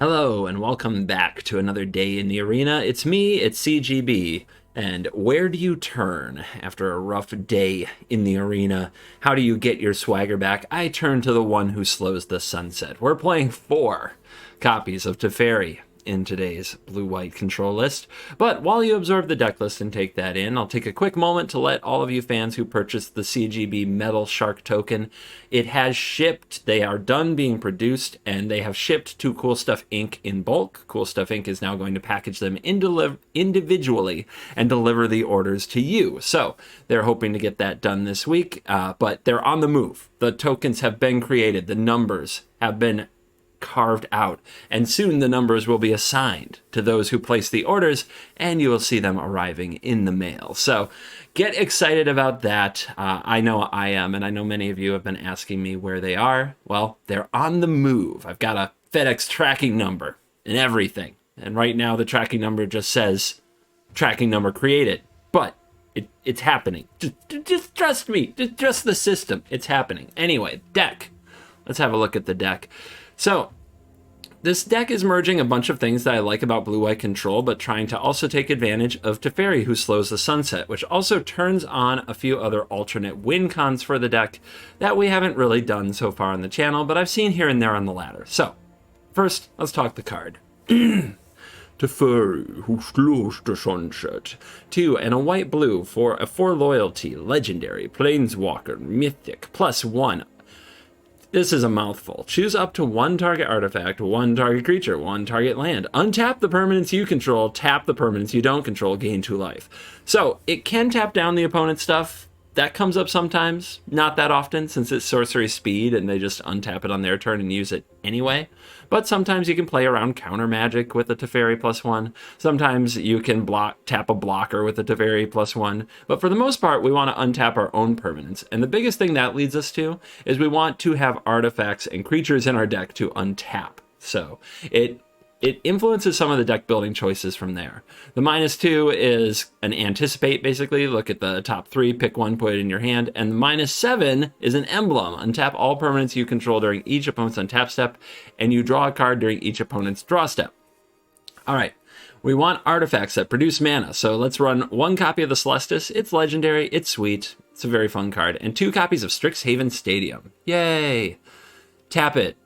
Hello and welcome back to another day in the arena. It's me, it's CGB, and where do you turn after a rough day in the arena? How do you get your swagger back? I turn to the one who slows the sunset. We're playing 4 copies of Teferi in today's blue-white control list. But while you absorb the deck list and take that in, I'll take a quick moment to let all of you fans who purchased the CGB Metal Shark token, it has shipped. They are done being produced, and they have shipped to Cool Stuff Inc. in bulk. Cool Stuff Inc. is now going to package them individually and deliver the orders to you. So they're hoping to get that done this week, but they're on the move. The tokens have been created. The numbers have been carved out, and soon the numbers will be assigned to those who place the orders, and you will see them arriving in the mail. So get excited about that. I know I am, and I know many of you have been asking me where they are. Well, they're on the move. I've got a FedEx tracking number and everything, and right now the tracking number just says tracking number created, but it's happening. Just trust me. Just trust the system. It's happening. Anyway, deck. Let's have a look at the deck. So, this deck is merging a bunch of things that I like about blue-white control, but trying to also take advantage of Teferi, who slows the sunset, which also turns on a few other alternate win cons for the deck that we haven't really done so far on the channel, but I've seen here and there on the ladder. So, first, let's talk the card. Teferi, who slows the sunset. 2 and a white-blue for a 4 loyalty, legendary, planeswalker, mythic, +1. This is a mouthful. Choose up to 1 target artifact, 1 target creature, 1 target land. Untap the permanents you control, tap the permanents you don't control, gain 2 life. So it can tap down the opponent's stuff. That comes up sometimes, not that often since it's sorcery speed and they just untap it on their turn and use it anyway. But sometimes you can play around counter magic with a Teferi +1. Sometimes you can tap a blocker with a Teferi +1. But for the most part, we want to untap our own permanents. And the biggest thing that leads us to is we want to have artifacts and creatures in our deck to untap. So it influences some of the deck building choices from there. The -2 is an anticipate, basically. Look at the top 3, pick 1, put it in your hand. And the -7 is an emblem. Untap all permanents you control during each opponent's untap step, and you draw a card during each opponent's draw step. All right, we want artifacts that produce mana. So let's run 1 copy of the Celestis. It's legendary, it's sweet, it's a very fun card. And 2 copies of Strixhaven Stadium. Yay! Tap it.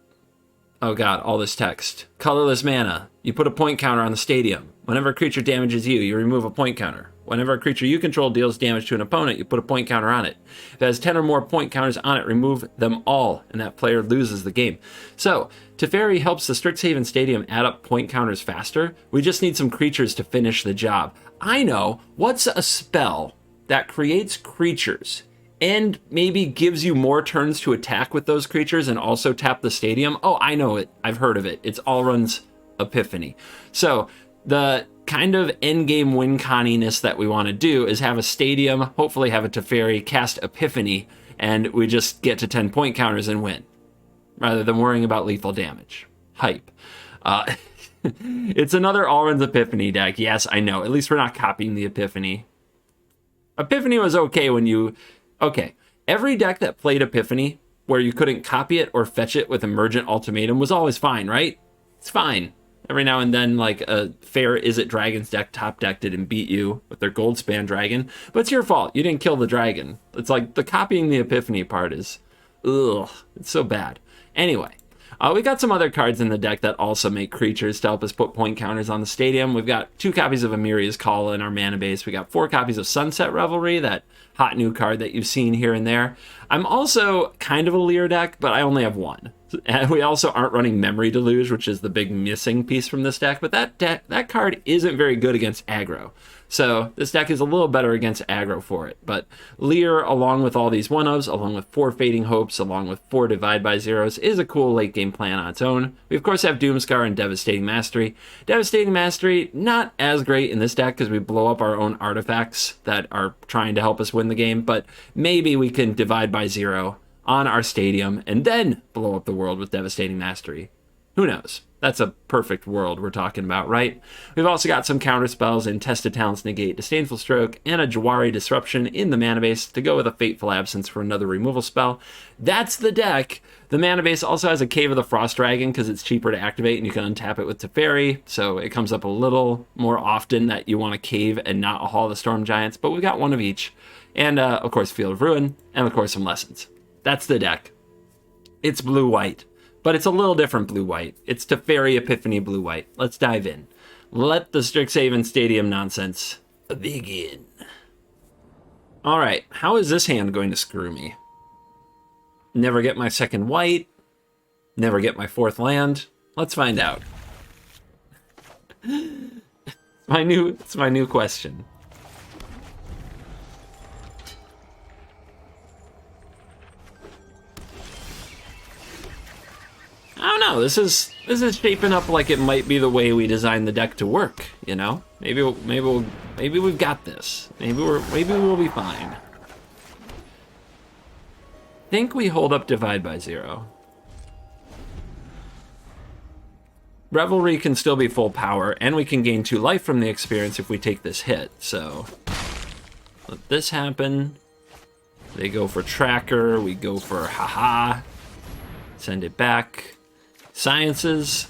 Oh god, all this text. Colorless mana. You put a point counter on the stadium. Whenever a creature damages you, you remove a point counter. Whenever a creature you control deals damage to an opponent, you put a point counter on it. If it has 10 or more point counters on it, remove them all, and that player loses the game. So, Teferi helps the Strixhaven Stadium add up point counters faster. We just need some creatures to finish the job. I know. What's a spell that creates creatures and maybe gives you more turns to attack with those creatures and also tap the stadium? Oh, I know it. I've heard of it. It's Alrund's Epiphany. So the kind of endgame win conniness that we want to do is have a stadium, hopefully have a Teferi, cast Epiphany, and we just get to 10 point counters and win, rather than worrying about lethal damage. Hype. It's another Alrund's Epiphany deck. Yes, I know. At least we're not copying the Epiphany. Epiphany was okay when you... Okay, every deck that played Epiphany, where you couldn't copy it or fetch it with Emergent Ultimatum, was always fine, right? It's fine. Every now and then, like a fair Izzet Dragons deck top decked it and beat you with their Goldspan Dragon, but it's your fault. You didn't kill the dragon. It's like the copying the Epiphany part is, ugh, it's so bad. Anyway, we got some other cards in the deck that also make creatures to help us put point counters on the stadium. We've got 2 copies of Amiria's Call in our mana base. We got 4 copies of Sunset Revelry, that hot new card that you've seen here and there. I'm also kind of a Leer deck, but I only have 1. And we also aren't running Memory Deluge, which is the big missing piece from this deck, but that card isn't very good against aggro. So this deck is a little better against aggro for it. But Leer, along with all these 1-ofs, along with 4 Fading Hopes, along with 4 Divide by Zeros, is a cool late game plan on its own. We of course have Doomscar and Devastating Mastery. Devastating Mastery, not as great in this deck because we blow up our own artifacts that are trying to help us win the game, but maybe we can Divide by Zero on our stadium and then blow up the world with Devastating Mastery. Who knows? That's a perfect world we're talking about, right? We've also got some counter spells in Tested Talents Negate, Disdainful Stroke, and a Jawari Disruption in the mana base to go with a Fateful Absence for another removal spell. That's the deck. The mana base also has a Cave of the Frost Dragon because it's cheaper to activate and you can untap it with Teferi, so it comes up a little more often that you want a Cave and not a Hall of the Storm Giants, but we've got one of each. And, of course, Field of Ruin, and, of course, some Lessons. That's the deck. It's blue-white. But it's a little different blue-white. It's Teferi Epiphany blue-white. Let's dive in. Let the Strixhaven Stadium nonsense begin. All right, how is this hand going to screw me? Never get my second white. Never get my fourth land. Let's find out. It's my new question. I don't know. This is shaping up like it might be the way we designed the deck to work. You know, maybe we've got this. Maybe we'll be fine. Think we hold up Divide by 0. Revelry can still be full power, and we can gain 2 life from the experience if we take this hit. So let this happen. They go for Tracker. We go for Haha. Send it back. Sciences,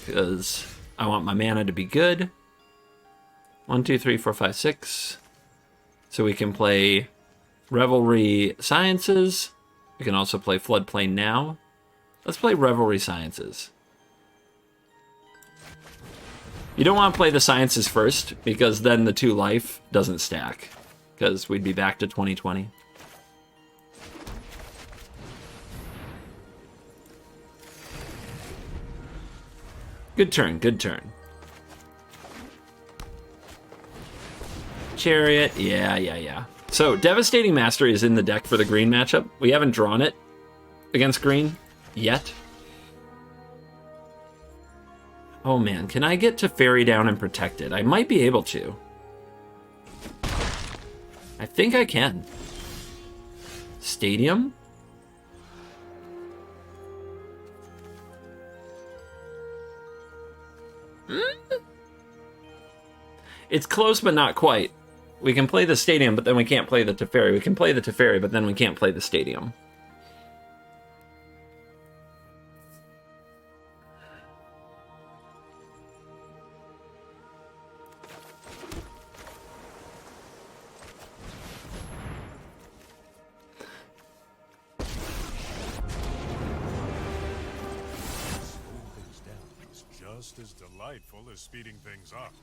because I want my mana to be good. 1, 2, 3, 4, 5, 6. So we can play Revelry Sciences. We can also play Floodplain now. Let's play Revelry Sciences. You don't want to play the Sciences first, because then the 2 life doesn't stack, because we'd be back to 2020. Good turn, good turn. Chariot, yeah. So, Devastating Mastery is in the deck for the green matchup. We haven't drawn it against green yet. Oh man, can I get Teferi down and protect it? I might be able to. I think I can. Stadium? It's close, but not quite. We can play the Stadium, but then we can't play the Teferi. We can play the Teferi, but then we can't play the Stadium. Just as delightful as speeding things up.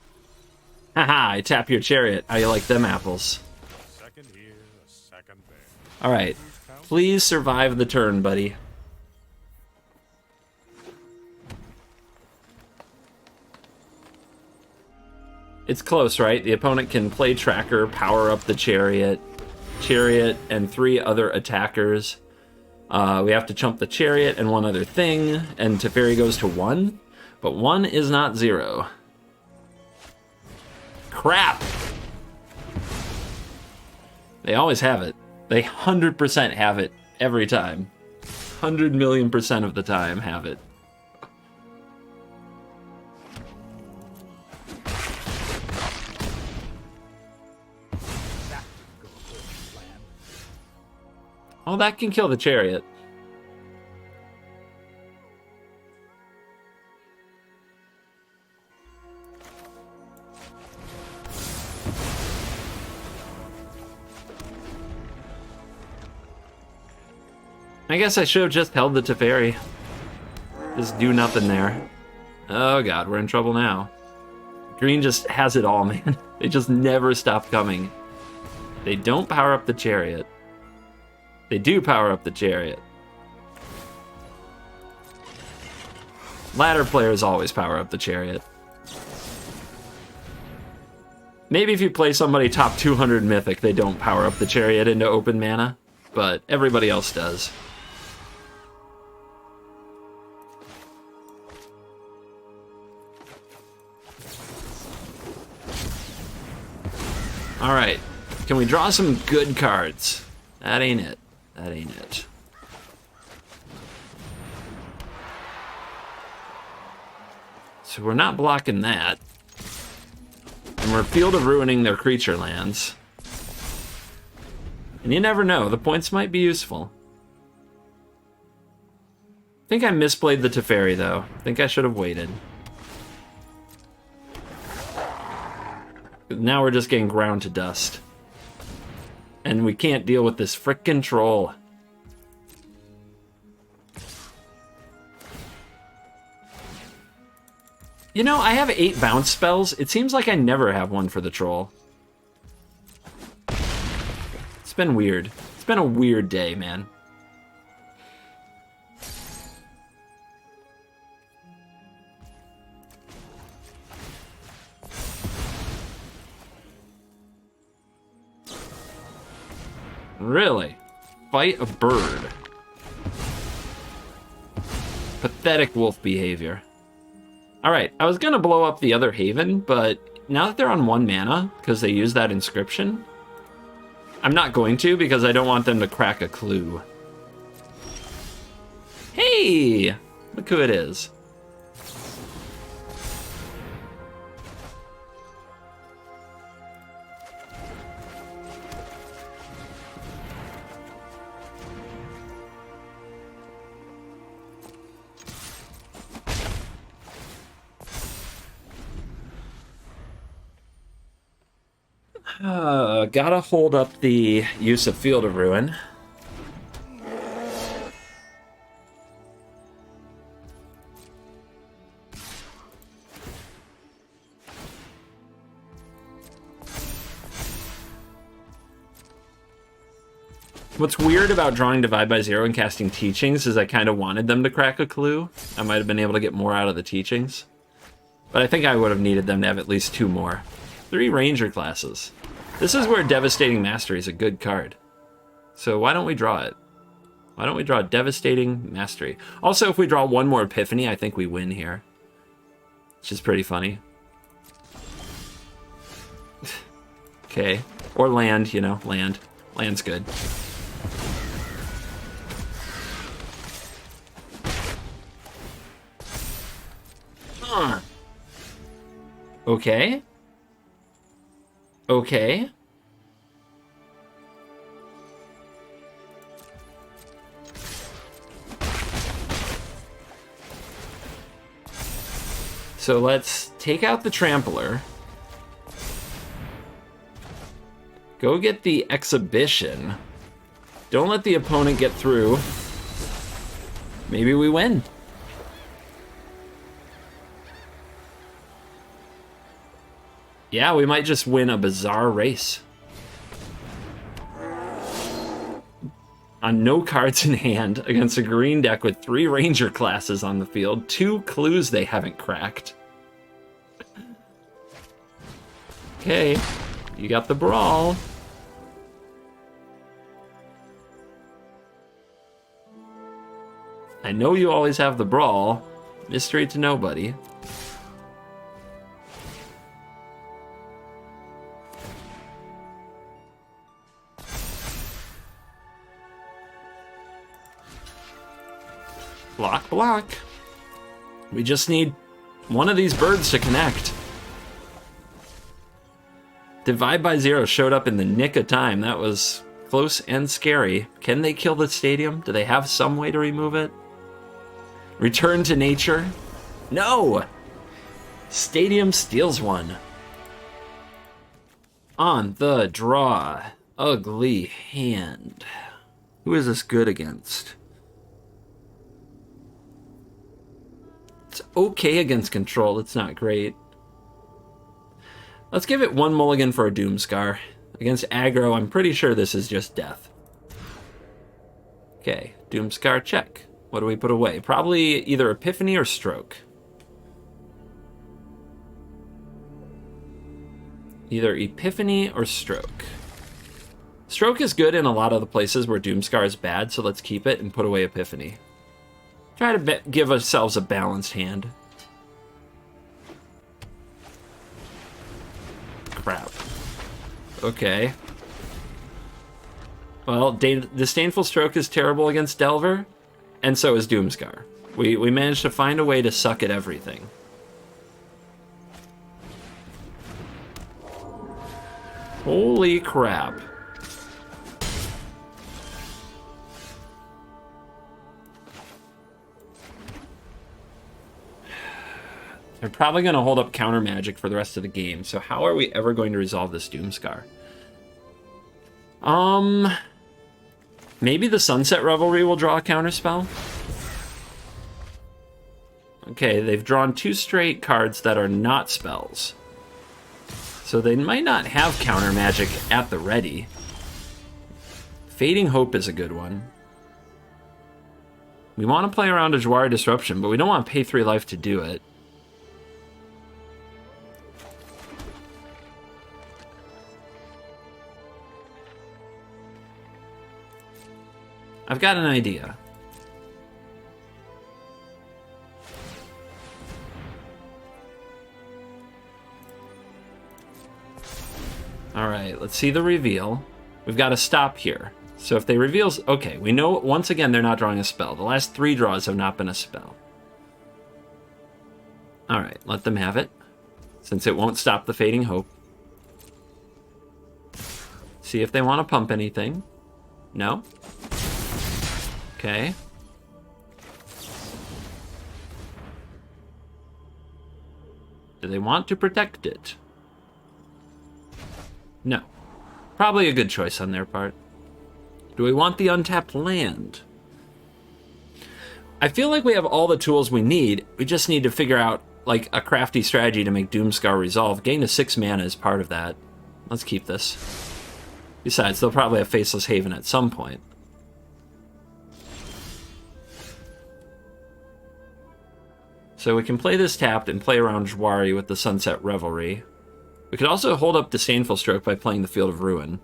Haha, I tap your chariot. How you like them apples? Second here, a second there. Alright. Please survive the turn, buddy. It's close, right? The opponent can play Tracker, power up the Chariot, and 3 other attackers. We have to chump the Chariot and 1 other thing, and Teferi goes to 1, but 1 is not 0. Crap! They always have it. They 100% have it every time. 100 million% of the time have it. Oh, that can kill the Chariot. I guess I should have just held the Teferi. Just do nothing there. Oh god, we're in trouble now. Green just has it all, man. They just never stop coming. They don't power up the Chariot. They do power up the Chariot. Ladder players always power up the Chariot. Maybe if you play somebody top 200 Mythic, they don't power up the Chariot into open mana, but everybody else does. Alright, can we draw some good cards? That ain't it. That ain't it. So we're not blocking that. And we're Field of Ruining their creature lands. And you never know, the points might be useful. I think I misplayed the Teferi, though. I think I should have waited. Now we're just getting ground to dust. And we can't deal with this frickin' troll. You know, I have 8 bounce spells. It seems like I never have one for the troll. It's been weird. It's been a weird day, man. Really? Fight a bird. Pathetic wolf behavior. Alright, I was gonna blow up the other Haven, but now that they're on 1 mana, because they use that inscription, I'm not going to, because I don't want them to crack a clue. Hey! Look who it is. Gotta hold up the use of Field of Ruin. What's weird about drawing Divide by Zero and casting Teachings is I kind of wanted them to crack a clue. I might have been able to get more out of the Teachings. But I think I would have needed them to have at least 2 more. 3 Ranger classes. This is where Devastating Mastery is a good card. So why don't we draw it? Why don't we draw Devastating Mastery? Also, if we draw 1 more Epiphany, I think we win here. Which is pretty funny. Okay. Or land, you know, land. Land's good. Okay. Okay. So let's take out the Trampler. Go get the Exhibition. Don't let the opponent get through. Maybe we win. Yeah, we might just win a bizarre race. On no cards in hand against a green deck with 3 Ranger classes on the field, 2 clues they haven't cracked. Okay, you got the Brawl. I know you always have the Brawl. Mystery to nobody. Block, block. We just need one of these birds to connect. Divide by Zero showed up in the nick of time. That was close and scary. Can they kill the stadium? Do they have some way to remove it? Return to nature? No! Stadium steals one. On the draw. Ugly hand. Who is this good against? It's okay against control. It's not great. Let's give it 1 mulligan for a Doomscar. Against aggro, I'm pretty sure this is just death. Okay, Doomscar, check. What do we put away? Probably either Epiphany or Stroke. Either Epiphany or Stroke. Stroke is good in a lot of the places where Doomscar is bad, so let's keep it and put away Epiphany. Try to give ourselves a balanced hand. Crap. Okay. Well, Disdainful Stroke is terrible against Delver, and so is Doomscar. We managed to find a way to suck at everything. Holy crap. They're probably going to hold up counter magic for the rest of the game, so how are we ever going to resolve this Doomscar? Maybe the Sunset Revelry will draw a counter spell? Okay, they've drawn 2 straight cards that are not spells. So they might not have counter magic at the ready. Fading Hope is a good one. We want to play around a Jwari Disruption, but we don't want to pay 3 life to do it. I've got an idea. Alright, let's see the reveal. We've got to stop here. So if they reveal... Okay, we know once again they're not drawing a spell. The last 3 draws have not been a spell. Alright, let them have it. Since it won't stop the Fading Hope. See if they want to pump anything. No? Okay. Do they want to protect it? No. Probably a good choice on their part. Do we want the untapped land? I feel like we have all the tools we need. We just need to figure out, like, a crafty strategy to make Doomscar resolve. Gain to 6 mana is part of that. Let's keep this. Besides, they'll probably have Faceless Haven at some point. So we can play this tapped and play around Jwari with the Sunset Revelry. We could also hold up Disdainful Stroke by playing the Field of Ruin.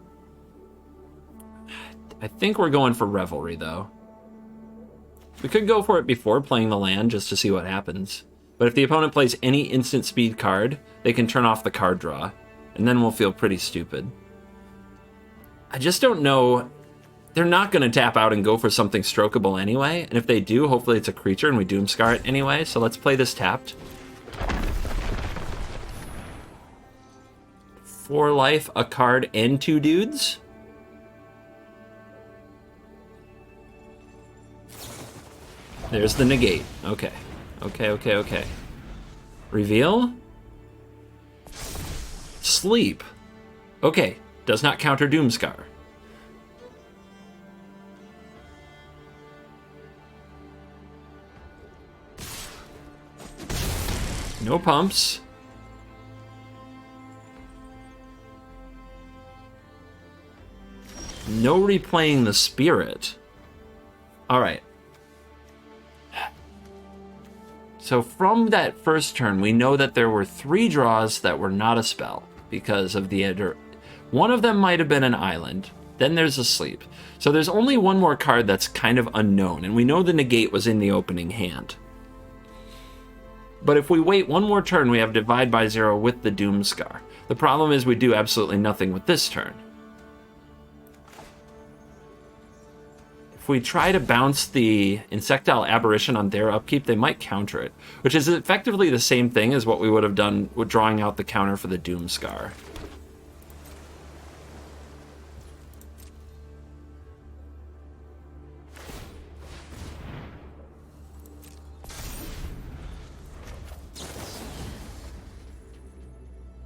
I think we're going for Revelry, though. We could go for it before playing the land just to see what happens. But if the opponent plays any instant speed card, they can turn off the card draw. And then we'll feel pretty stupid. I just don't know. They're not going to tap out and go for something strokeable anyway. And if they do, hopefully it's a creature and we Doomscar it anyway. So let's play this tapped. 4 life, a card, and 2 dudes. There's the negate. Okay. Okay. Reveal. Sleep. Okay. Does not counter Doomscar. No pumps. No replaying the spirit. Alright. So from that first turn, we know that there were 3 draws that were not a spell because of the editor. One of them might have been an island. Then there's a sleep. So there's only one more card that's kind of unknown, and we know the negate was in the opening hand. But if we wait one more turn, we have Divide by 0 with the Doomscar. The problem is we do absolutely nothing with this turn. If we try to bounce the Insectile Aberration on their upkeep, they might counter it, which is effectively the same thing as what we would have done with drawing out the counter for the Doomscar.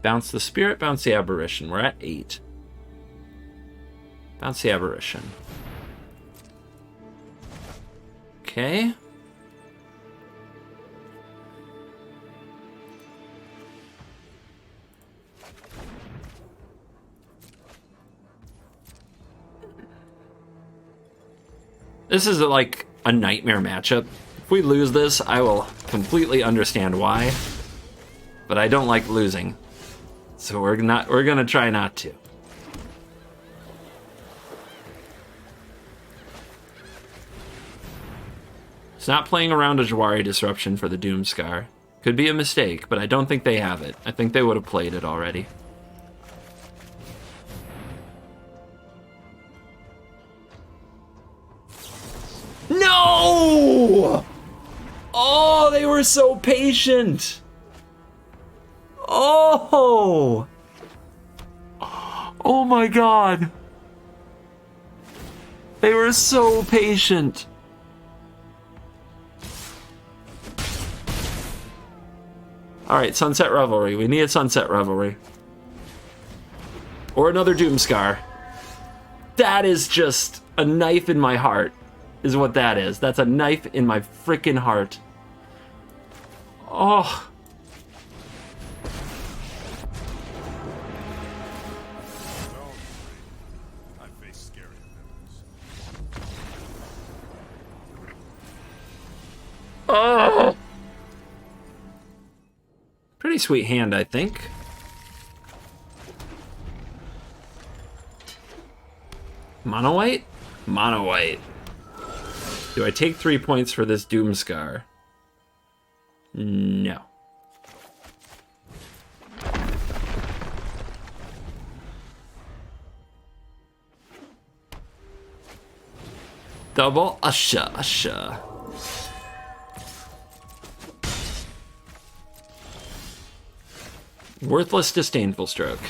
Bounce the Spirit, bounce the Aberration. We're at 8. Bounce the Aberration. Okay. This is like a nightmare matchup. If we lose this, I will completely understand why. But I don't like losing. So we're gonna try not to. It's not playing around a Jwari Disruption for the Doomscar. Could be a mistake, but I don't think they have it. I think they would have played it already. No! Oh, they were so patient. Oh! Oh my god. They were so patient. Alright, Sunset Revelry. We need a Sunset Revelry. Or another Doomscar. That is just a knife in my heart, is what that is. That's a knife in my freaking heart. Oh. I face scary villains. Oh. Pretty sweet hand, I think. Mono white? Mono white. Do I take 3 points for this Doomscar? No. Double Usha. Worthless Disdainful Stroke.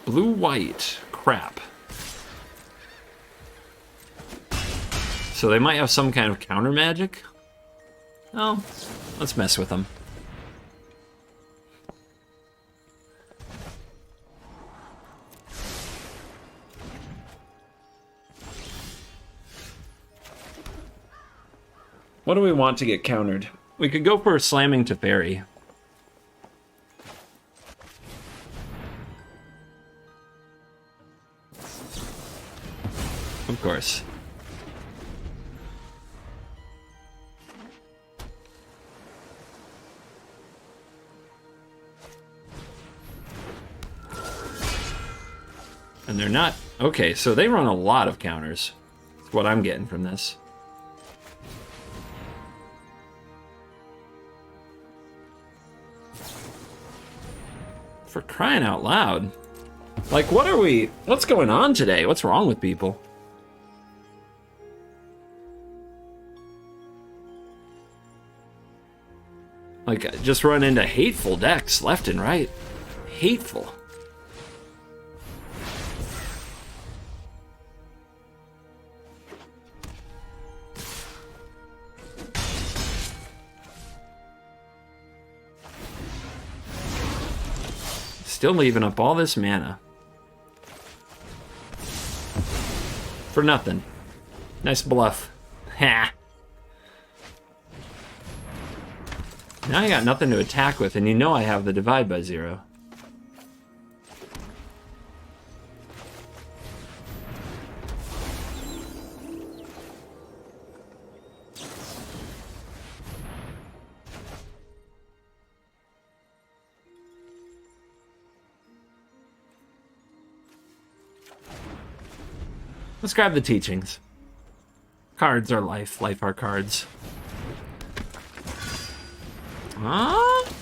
Blue-white. Crap. So they might have some kind of counter magic? Oh, let's mess with them. What do we want to get countered? We could go for Slamming Teferi. Of course. And they're not... Okay, so they run a lot of counters. That's what I'm getting from this. For crying out loud. Like, what are we... What's going on today? What's wrong with people? Like, just run into hateful decks left and right. Hateful. Still leaving up all this mana. For nothing. Nice bluff. Ha! Now I got nothing to attack with, and you know I have the Divide by 0. Let's grab the teachings. Cards are life. Life are cards.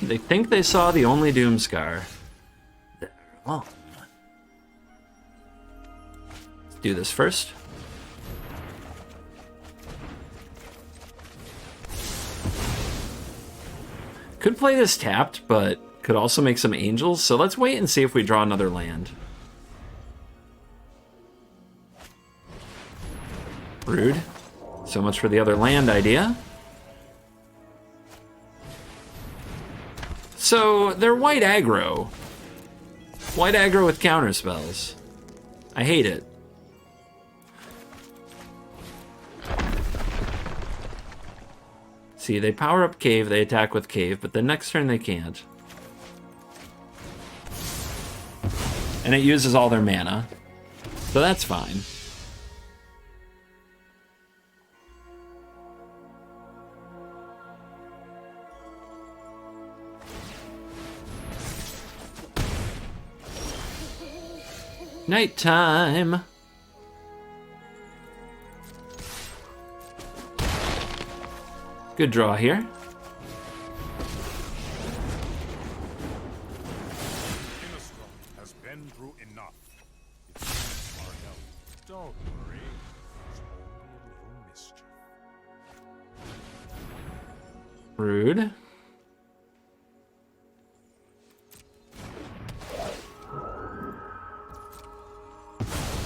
They think they saw the only Doomscar. They're wrong. Let's do this first. Could play this tapped, but could also make some angels, so let's wait and see if we draw another land. Rude. So much for the other land idea. So, they're white aggro. White aggro with counter spells. I hate it. See, they power up Cave, they attack with Cave, but the next turn they can't. And it uses all their mana. So that's fine. Nighttime. Good draw here. Innistrad has been through enough. It's our help. Don't worry. It's only a little mischief. Rude.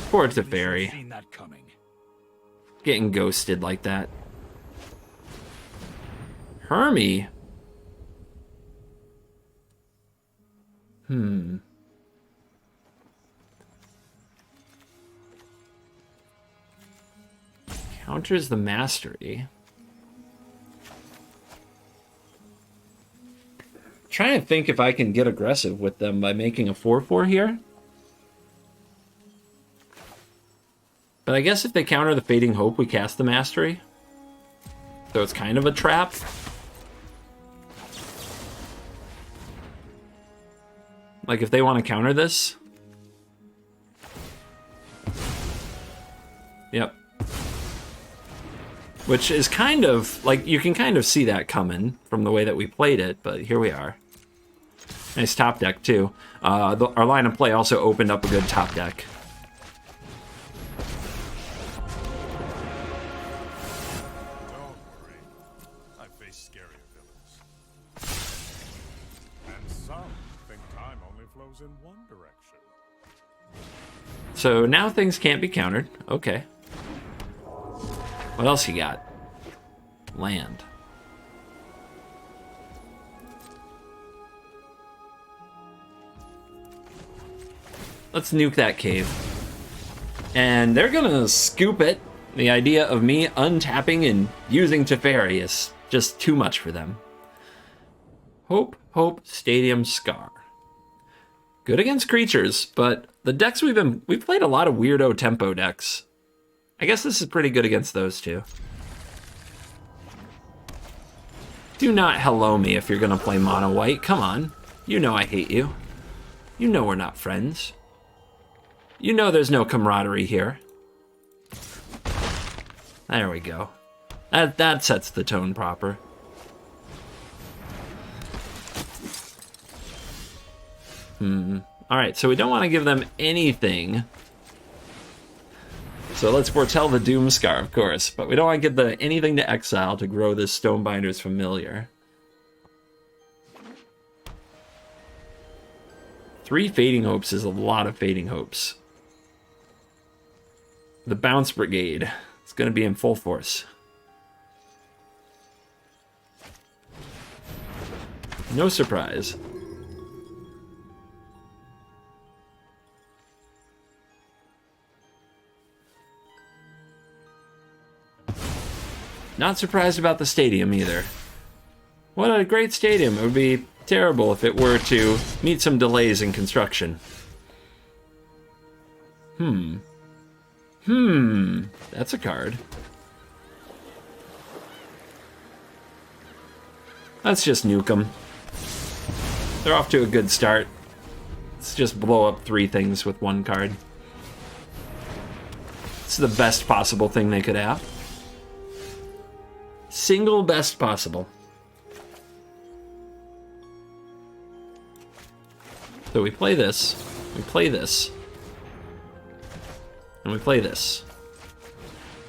Poor Should've Teferi. seen that coming. Getting ghosted like that. Hermie? Counters the mastery. Trying to think if I can get aggressive with them by making a 4/4 here. But I guess if they counter the Fading Hope, we cast the mastery. So it's kind of a trap. Like if they want to counter this. Yep. Which is kind of, like, you can kind of see that coming from the way that we played it, but here we are. Nice top deck, too. Our line of play also opened up a good top deck. Don't worry. I face scarier villains. And some think time only flows in one direction. So now things can't be countered. Okay. What else you got? Land. Let's nuke that cave. And they're gonna scoop it. The idea of me untapping and using Teferi is just too much for them. Hope, Stadium, Scar. Good against creatures, but the decks we've played a lot of weirdo tempo decks. I guess this is pretty good against those two. Do not hello me if you're gonna play mono white. Come on. You know I hate you. You know we're not friends. You know there's no camaraderie here. There we go. That sets the tone proper. Alright, so we don't want to give them anything. So let's foretell the Doomscar, of course, but we don't want to give anything to exile to grow this Stonebinder's Familiar. 3 Fading Hopes is a lot of Fading Hopes. The Bounce Brigade is going to be in full force. No surprise. Not surprised about the stadium either. What a great stadium. It would be terrible if it were to meet some delays in construction. That's a card. Let's just nuke them. They're off to a good start. Let's just blow up 3 things with 1 card. It's the best possible thing they could have. Single best possible. So we play this, and we play this,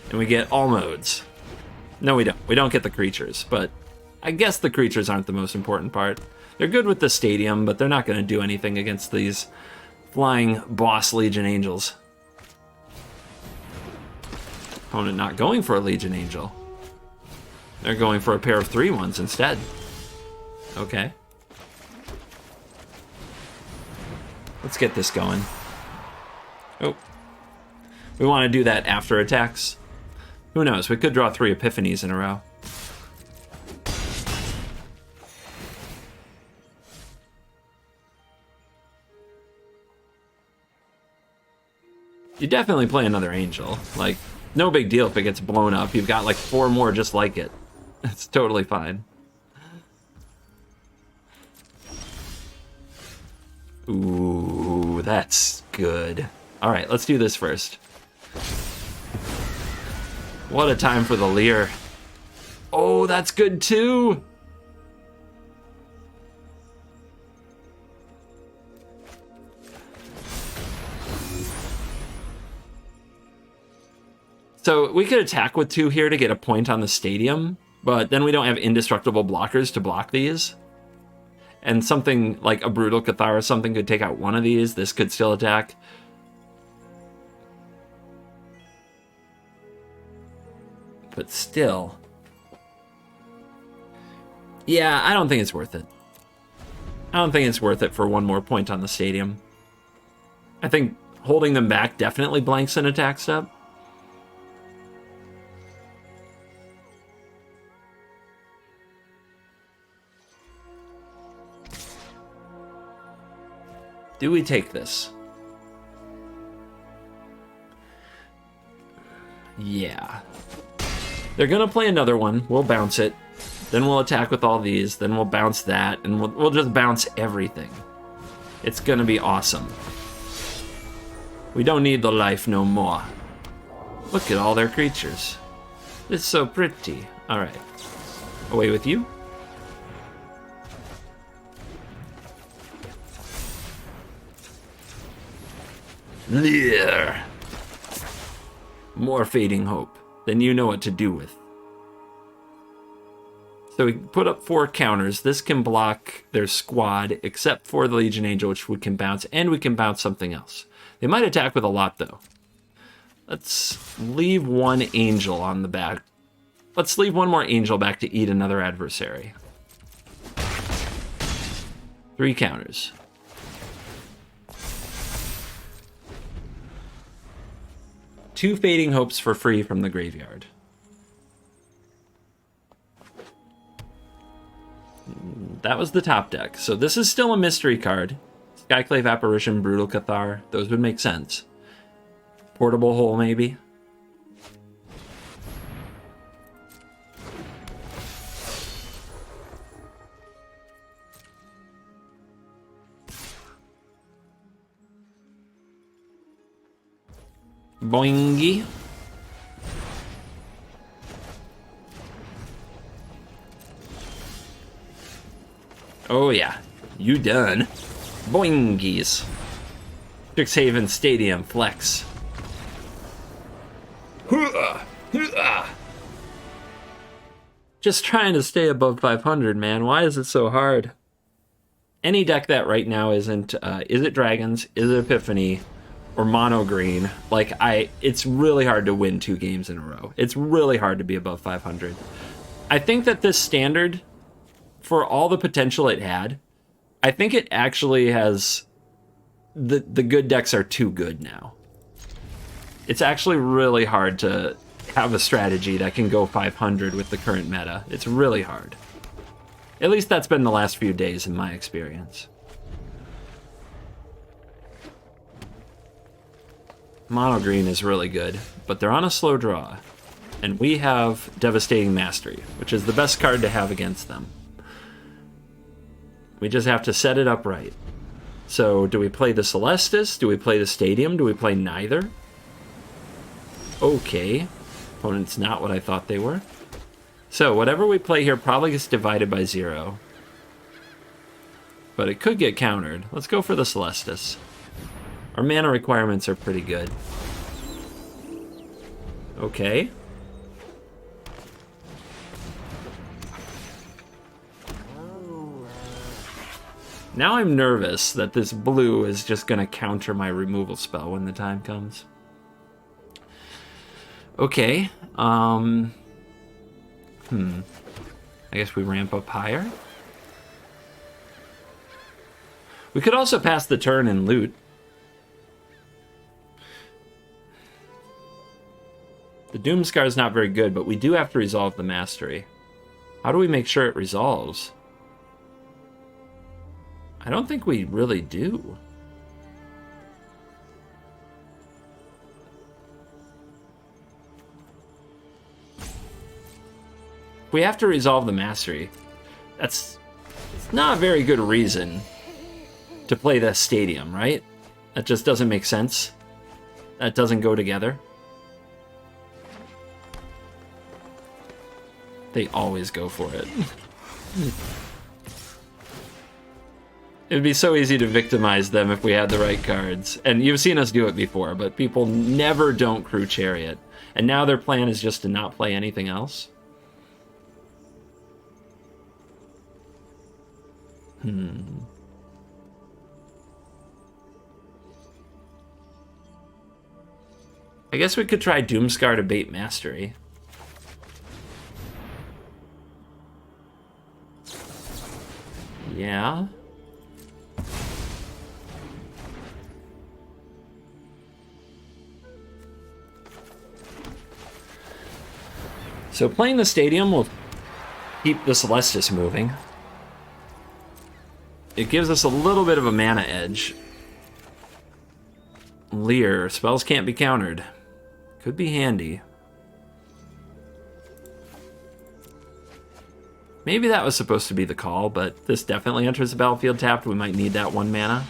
and we get all modes. No, we don't. We don't get the creatures, but I guess the creatures aren't the most important part. They're good with the stadium, but they're not going to do anything against these flying boss Legion Angels. Opponent not going for a Legion Angel. They're going for a pair of 3/1s instead. Okay. Let's get this going. Oh. We want to do that after attacks. Who knows? We could draw 3 Epiphanies in a row. You definitely play another Angel. Like, no big deal if it gets blown up. You've got like 4 more just like it. It's totally fine. Ooh, that's good. All right, let's do this first. What a time for the Leer. Oh, that's good too. So we could attack with 2 here to get a point on the stadium, but then we don't have indestructible blockers to block these. And something like a Brutal Cathar or something could take out one of these. This could still attack. but still. Yeah, I don't think it's worth it. I don't think it's worth it for one more point on the stadium. I think holding them back definitely blanks an attack step. Do we take this? Yeah. They're going to play another one. We'll bounce it. Then we'll attack with all these. Then we'll bounce that. And we'll just bounce everything. It's going to be awesome. We don't need the life no more. Look at all their creatures. It's so pretty. All right. Away with you. There. More fading hope. Then you know what to do with. So we put up 4 counters. This can block their squad, except for the Legion Angel, which we can bounce, and we can bounce something else. They might attack with a lot, though. Let's leave 1 Angel on the back. Let's leave 1 more Angel back to eat another adversary. 3 counters. Two Fading Hopes for free from the graveyard. That was the top deck. So this is still a mystery card. Skyclave Apparition, Brutal Cathar. Those would make sense. Portable Hole, maybe. Boingy. Oh yeah, you done. Boingies. Strixhaven Stadium Flex. Just trying to stay above 500, man. Why is it so hard? Any deck that right now isn't, is it Dragons, is it Epiphany, or mono green, like it's really hard to win 2 games in a row. It's really hard to be above 500. I think that this standard, for all the potential it had, I think it actually has, the good decks are too good now. It's actually really hard to have a strategy that can go 500 with the current meta. It's really hard. At least that's been the last few days in my experience. Mono green is really good, but they're on a slow draw. And we have Devastating Mastery, which is the best card to have against them. We just have to set it up right. So, do we play the Celestis? Do we play the Stadium? Do we play neither? Okay. Opponent's not what I thought they were. So, whatever we play here probably gets divided by 0. But it could get countered. Let's go for the Celestis. Our mana requirements are pretty good. Okay. Now I'm nervous that this blue is just going to counter my removal spell when the time comes. Okay. I guess we ramp up higher. We could also pass the turn and loot. The Doomscar is not very good, but we do have to resolve the Mastery. How do we make sure it resolves? I don't think we really do. We have to resolve the Mastery. It's not a very good reason to play the Stadium, right? That just doesn't make sense. That doesn't go together. They always go for it. It would be so easy to victimize them if we had the right cards. And you've seen us do it before, but people never don't crew Chariot. And now their plan is just to not play anything else. I guess we could try Doomscar to bait Mastery. Yeah. So playing the stadium will keep the Celestis moving. It gives us a little bit of a mana edge. Leer, spells can't be countered. Could be handy. Maybe that was supposed to be the call, but this definitely enters the battlefield tapped. We might need that 1 mana.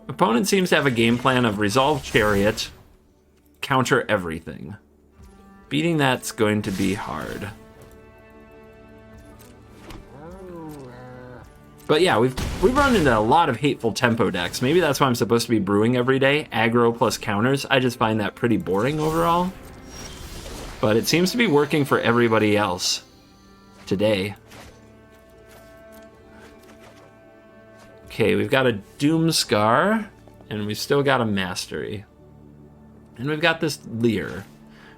Opponent seems to have a game plan of resolve Chariot, counter everything. Beating that's going to be hard. But yeah, we've run into a lot of hateful tempo decks. Maybe that's why I'm supposed to be brewing every day. Aggro plus counters. I just find that pretty boring overall. But it seems to be working for everybody else today. Okay, we've got a Doomscar, and we've still got a Mastery. And we've got this Leer,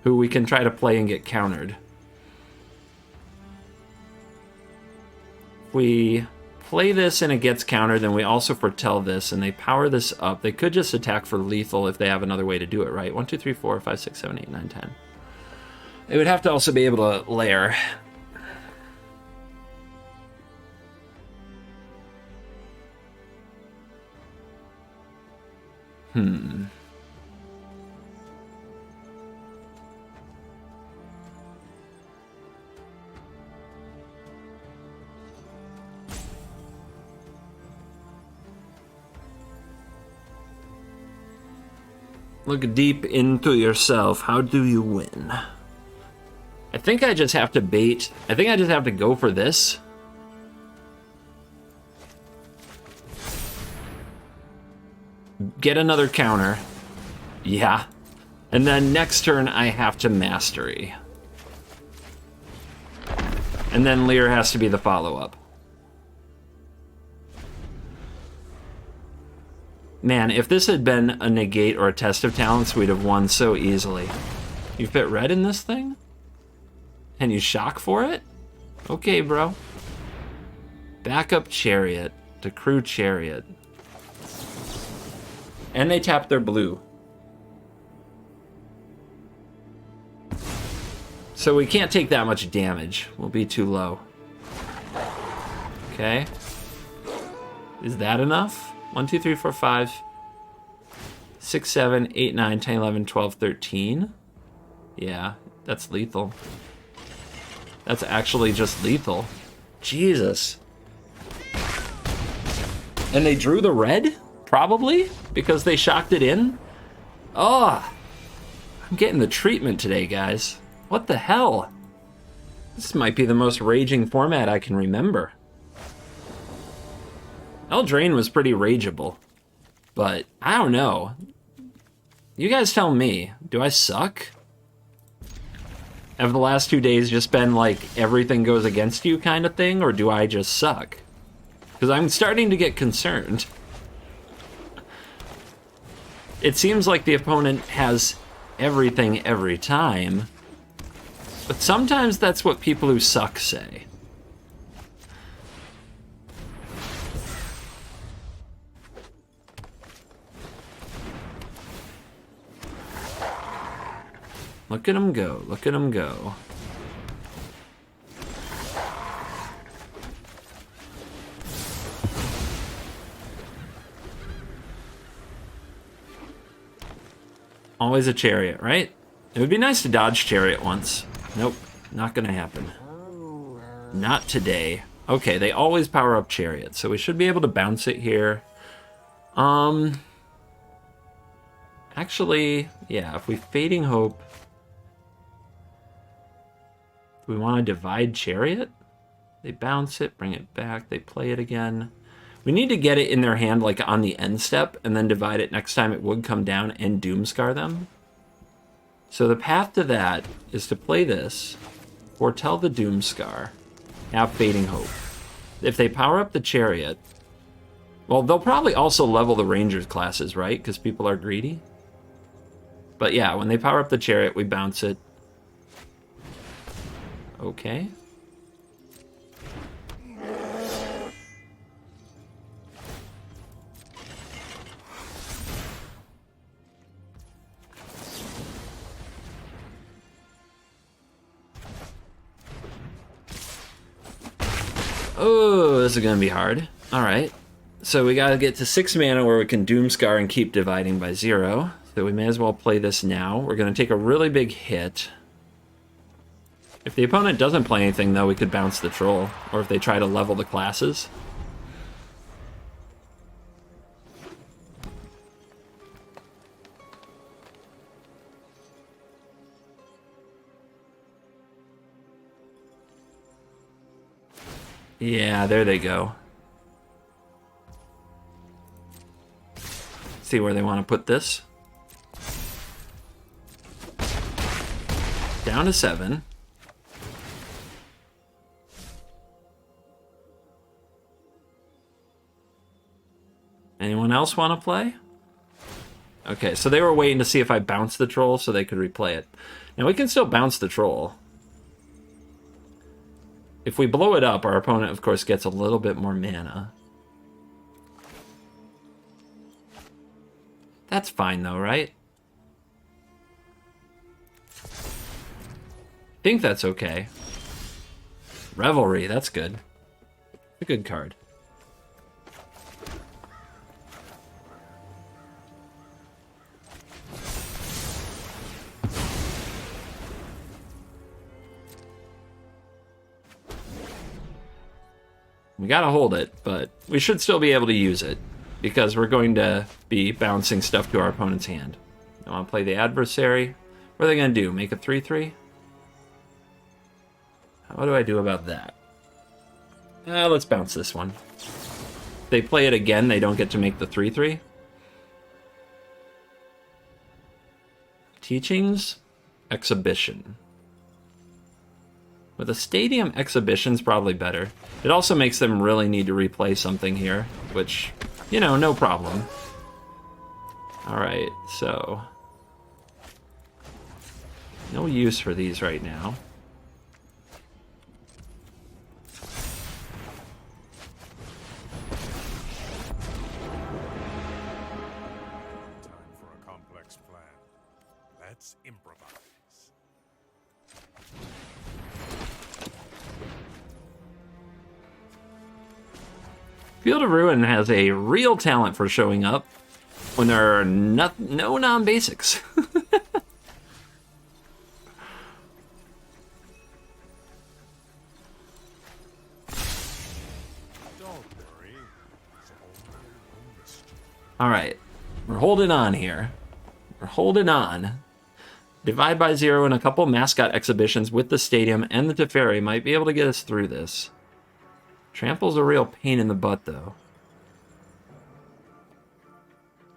who we can try to play and get countered. If we play this and it gets countered, then we also foretell this, and they power this up. They could just attack for lethal if they have another way to do it, right? 1, 2, 3, 4, 5, 6, 7, 8, 9, 10. They would have to also be able to lair. Look deep into yourself. How do you win? I think I just have to bait. I think I just have to go for this. Get another counter. Yeah. And then next turn I have to Mastery. And then Leer has to be the follow-up. Man, if this had been a negate or a test of talents, we'd have won so easily. You fit red in this thing? And you shock for it? Okay, bro. Backup Chariot to crew Chariot. And they tap their blue. So we can't take that much damage. We'll be too low. Okay. Is that enough? 1, 2, 3, 4, 5, 6, 7, 8, 9, 10, 11, 12, 13. Yeah, that's lethal. That's actually just lethal. Jesus. And they drew the red? Probably? Because they shocked it in? Oh, I'm getting the treatment today, guys. What the hell? This might be the most raging format I can remember. Eldraine was pretty rageable, but I don't know. You guys tell me, do I suck? Have the last 2 days just been like everything goes against you kind of thing, or do I just suck? Because I'm starting to get concerned. It seems like the opponent has everything every time, but sometimes that's what people who suck say. Look at him go, look at him go. Always a Chariot, right? It would be nice to dodge Chariot once. Nope, not gonna happen. Not today. Okay, they always power up Chariot, so we should be able to bounce it here. Actually, yeah, if we Fading Hope... we want to divide Chariot? They bounce it, bring it back, they play it again. We need to get it in their hand like on the end step and then divide it next time it would come down and Doomscar them. So the path to that is to play this, foretell the Doomscar, have Fading Hope. If they power up the Chariot, well, they'll probably also level the Rangers classes, right? Because people are greedy. But yeah, when they power up the Chariot, we bounce it. Okay. Oh, this is going to be hard. All right. So we got to get to 6 mana where we can Doomscar and keep dividing by 0. So we may as well play this now. We're going to take a really big hit. If the opponent doesn't play anything, though, we could bounce the Troll. Or if they try to level the classes. Yeah, there they go. See where they want to put this. Down to 7. Anyone else want to play? Okay, so they were waiting to see if I bounced the Troll so they could replay it. Now we can still bounce the Troll. If we blow it up, our opponent, of course, gets a little bit more mana. That's fine, though, right? I think that's okay. Revelry, that's good. A good card. We gotta hold it, but we should still be able to use it because we're going to be bouncing stuff to our opponent's hand. I want to play the adversary. What are they going to do? Make a 3/3? What do I do about that? Let's bounce this one. If they play it again, they don't get to make the 3/3. Teachings? Exhibition. With a stadium, exhibition's probably better. It also makes them really need to replay something here, which, you know, no problem. Alright, so... no use for these right now. Time for a complex plan. Let's improvise. Field of Ruin has a real talent for showing up when there are no non-basics. Don't worry. It's only a mystery. All right, we're holding on here. We're holding on. Divide by 0 and a couple mascot exhibitions with the stadium and the Teferi might be able to get us through this. Trample's a real pain in the butt, though.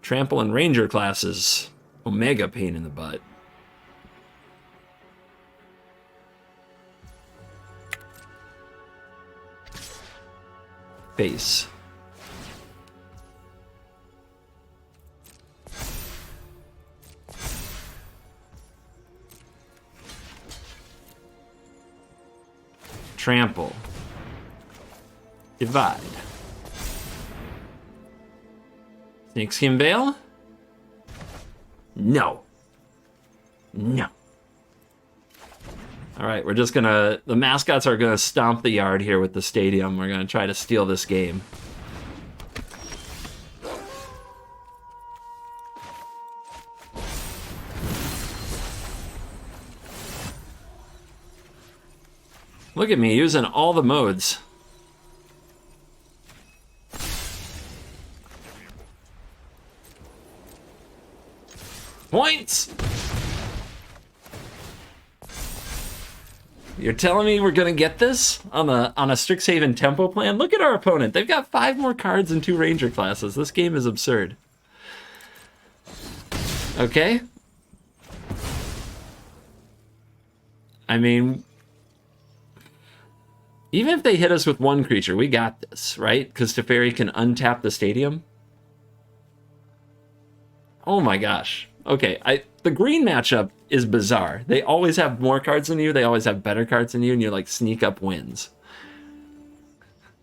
Trample and Ranger classes, Omega pain in the butt. Base. Trample. Divide. Snakeskin Veil? No. No. Alright, we're just gonna... the mascots are gonna stomp the yard here with the stadium. We're gonna try to steal this game. Look at me using all the modes. Points! You're telling me we're gonna get this on a Strixhaven tempo plan? Look at our opponent. They've got 5 more cards and 2 Ranger classes. This game is absurd. Okay. I mean, even if they hit us with 1 creature, we got this, right? Because Teferi can untap the stadium. Oh my gosh. Okay, the green matchup is bizarre. They always have more cards than you, they always have better cards than you, and you're like sneak up wins.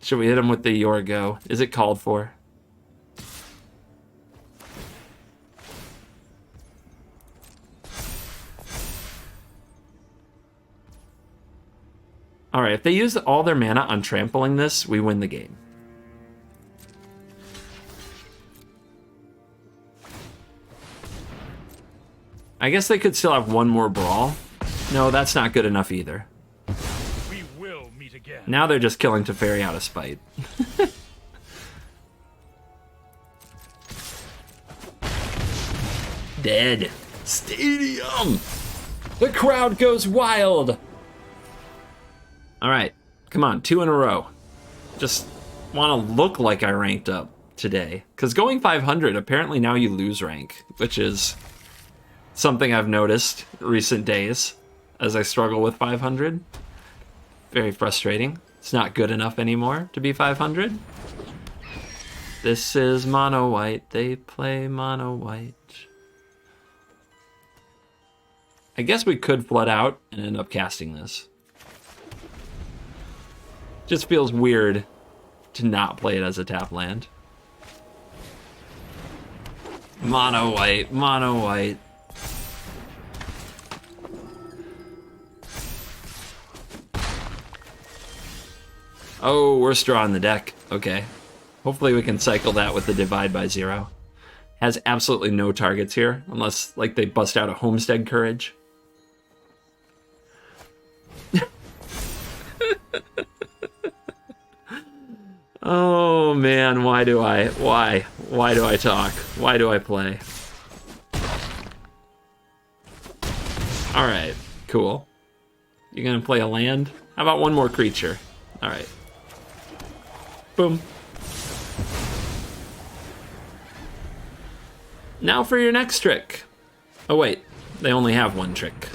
Should we hit them with the Yorgo? Is it called for? All right, if they use all their mana on trampling this, we win the game. I guess they could still have one more brawl. No, that's not good enough either. We will meet again. Now they're just killing Teferi out of spite. Dead. Stadium! The crowd goes wild! Alright, come on, 2 in a row. Just want to look like I ranked up today. Because going 500, apparently now you lose rank, which is something I've noticed recent days as I struggle with 500. Very frustrating. It's not good enough anymore to be 500. This is mono white. They play mono white. I guess we could flood out and end up casting this. Just feels weird to not play it as a tap land. Mono white, mono white. Oh, worst draw on the deck. Okay. Hopefully we can cycle that with the divide by 0. Has absolutely no targets here, unless like they bust out a Homestead Courage. Oh man, why do I talk? Why do I play? Alright, cool. You gonna play a land? How about one more creature? Alright. Boom. Now for your next trick. Oh wait, they only have one trick.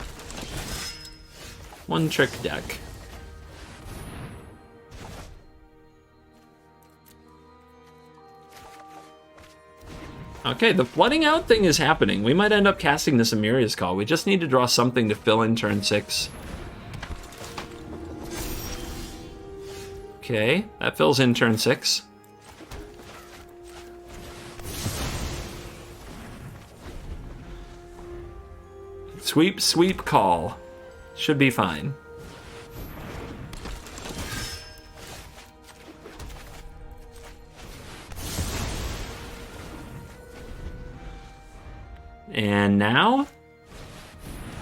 One trick deck. Okay, the flooding out thing is happening. We might end up casting this Amiria's Call. We just need to draw something to fill in turn 6. Okay, that fills in turn 6. Sweep, sweep, call. Should be fine. And now?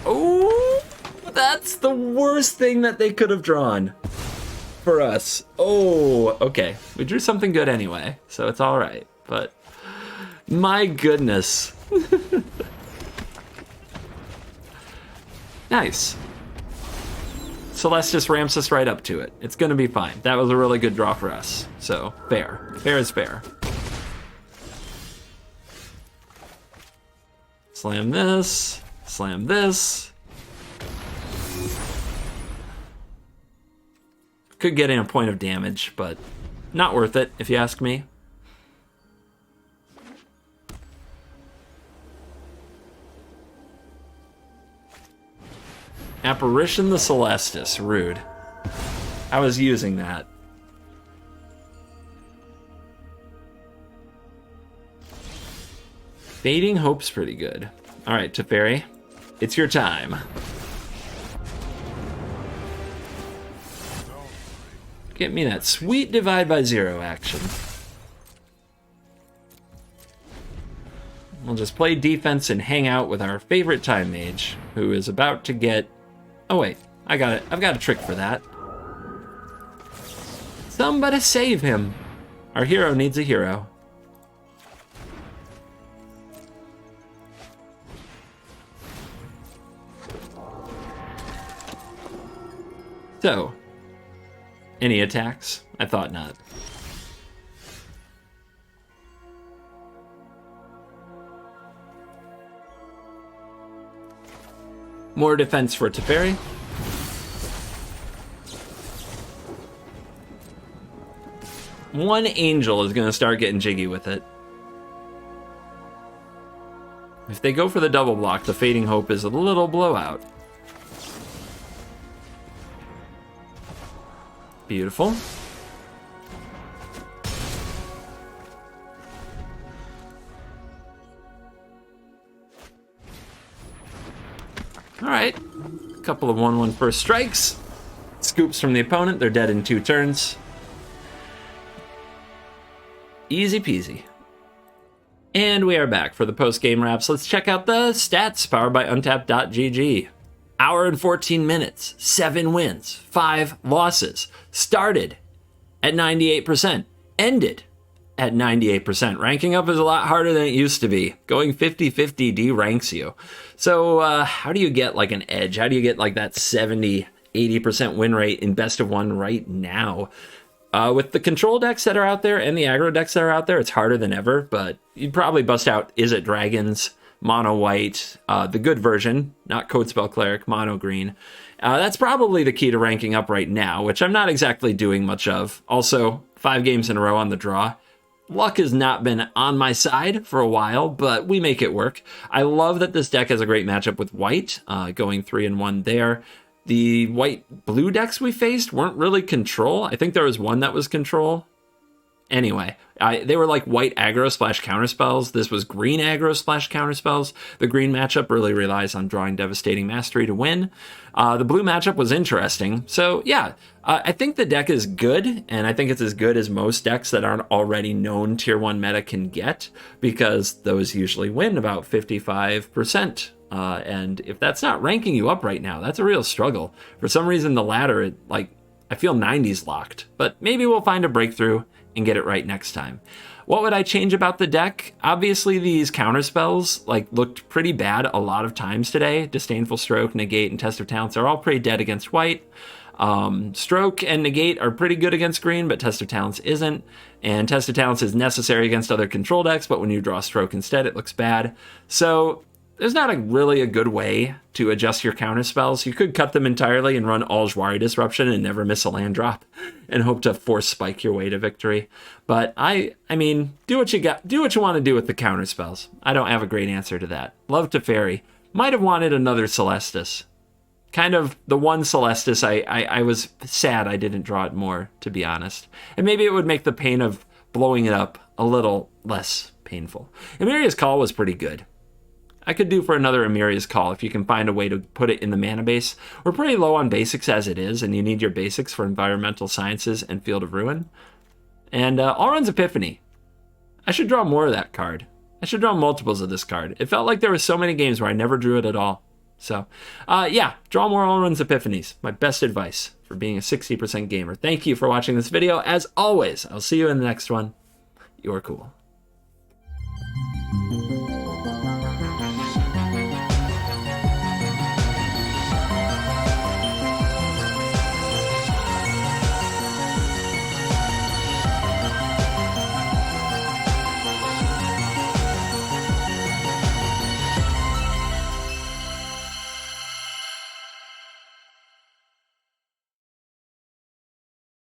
Oh, that's the worst thing that they could have drawn for us. Oh, okay. We drew something good anyway, so it's all right. But my goodness. Nice. Celeste just ramps us right up to it. It's gonna be fine. That was a really good draw for us. So, fair. Fair is fair. Slam this. Slam this. Could get in a point of damage, but not worth it, if you ask me. Apparition the Celestis. Rude. I was using that. Fading Hope's pretty good. All right, Teferi, it's your time. Get me that sweet divide by 0 action. We'll just play defense and hang out with our favorite Time Mage, who is about to get... Oh wait, I got it. I've got a trick for that. Somebody save him. Our hero needs a hero. So, any attacks? I thought not. More defense for Teferi. One angel is going to start getting jiggy with it. If they go for the double block, the Fading Hope is a little blowout. Beautiful. All right, a couple of 1/1 first strikes. Let's scoops from the opponent. They're dead in 2 turns. Easy peasy. And we are back for the post-game wraps. Let's check out the stats powered by Untapped.gg. Hour and 14 minutes, 7 wins, 5 losses. Started at 98%, ended at 98%. Ranking up is a lot harder than it used to be. Going 50-50 de-ranks you. So how do you get like an edge? How do you get like that 70-80% win rate in best of 1 right now? With the control decks that are out there and the aggro decks that are out there, it's harder than ever, but you'd probably bust out Is It Dragons, Mono White, the good version, not Codespell Cleric, Mono Green. That's probably the key to ranking up right now, which I'm not exactly doing much of. Also, 5 games in a row on the draw. Luck has not been on my side for a while, but we make it work. I love that this deck has a great matchup with White, going 3-1 there. The white-blue decks we faced weren't really control. I think there was one that was control. Anyway, they were like white aggro / counterspells. This was green aggro / counterspells. The green matchup really relies on drawing Devastating Mastery to win. The blue matchup was interesting. So yeah, I think the deck is good, and I think it's as good as most decks that aren't already known tier 1 meta can get, because those usually win about 55%. And if that's not ranking you up right now, that's a real struggle. For some reason, the ladder, I feel 90's locked, but maybe we'll find a breakthrough and get it right next time. What would I change about the deck? Obviously, these counterspells looked pretty bad a lot of times today. Disdainful Stroke, Negate, and Test of Talents are all pretty dead against white. Stroke and Negate are pretty good against green, but Test of Talents isn't. And Test of Talents is necessary against other control decks, but when you draw Stroke instead, it looks bad. So there's not really a good way to adjust your counterspells. You could cut them entirely and run all Jwari Disruption and never miss a land drop and hope to force spike your way to victory. But I mean, do what you want to do with the counterspells. I don't have a great answer to that. Love Teferi. Might have wanted another Celestis. Kind of the one Celestis I was sad I didn't draw it more, to be honest. And maybe it would make the pain of blowing it up a little less painful. Emeria's Call was pretty good. I could do for another Emeria's Call if you can find a way to put it in the mana base. We're pretty low on basics as it is, and you need your basics for Environmental Sciences and Field of Ruin. And Alrund's Epiphany. I should draw more of that card. I should draw multiples of this card. It felt like there were so many games where I never drew it at all. So, yeah, draw more Alrund's Epiphanies. My best advice for being a 60% gamer. Thank you for watching this video. As always, I'll see you in the next one. You're cool.